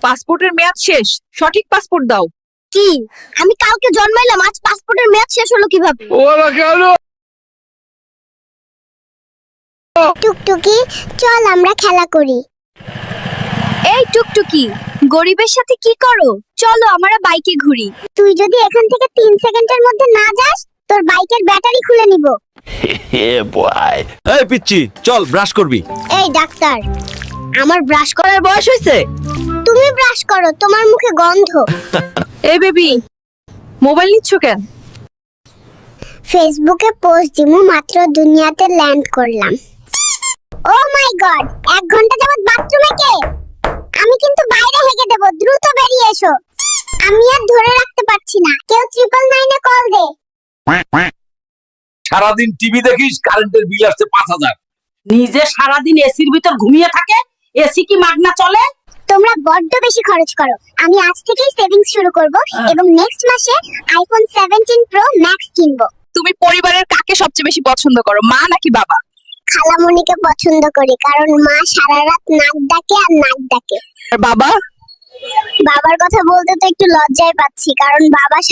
পাসপোর্টের মেয়াদ শেষ, সঠিক পাসপোর্ট দাও। কি? আমি কালকে জন্মাইলাম, আজ পাসপোর্টের মেয়াদ শেষ হলো কিভাবে? টুকটুকি, চল আমরা খেলা করি। এই টুকটুকি, গরিবের সাথে কি করো? চলো আমরা বাইকে ঘুরি। তুই যদি এখান থেকে 3 সেকেন্ডের মধ্যে না যাস, তোর বাইকের ব্যাটারি খুলে নিব। এই পিচ্চি, চল ব্রাশ করবি। এই ডাক্তার, আমার ব্রাশ করার বয়স হয়েছে। তুমি ব্রাশ করো, তোমার মুখে গন্ধ। এই বেবি, মোবাইল নিচ্ছ কেন? ফেসবুকে পোস্ট দিমু, মাত্র দুনিয়াতে ল্যান্ড করলাম। ও মাই গড, 1 ঘন্টা যাবত বাথরুমে কে? আমি কিন্তু বাইরে হেগে দেব, দ্রুত বেরিয়ে এসো। আমি আর ধরে রাখতে পারছি না, কেউ 999 এ কল দে। সারাদিন টিভি দেখিস, কারেন্টের বিল আসছে 5000। নিজে সারাদিন এসির ভিতর ঘুমিয়ে থাকে, এসি কি মাগনা চলে? তোমরা বড্ড বেশি খরচ করো। আমি আজ থেকেই সেভিংস শুরু করব এবং নেক্সট মাসে আইফোন 17 প্রো ম্যাক্স কিনবো। তুমি পরিবারের কাকে সবচেয়ে বেশি পছন্দ করো, মা নাকি বাবা? খালামণিকে পছন্দ করি, কারণ মা সারা রাত নাক ডাকে আর নাক ডাকে। আর বাবা? বাবার কথা বলতে তো একটু লজ্জায় পাচ্ছি, কারণ বাবা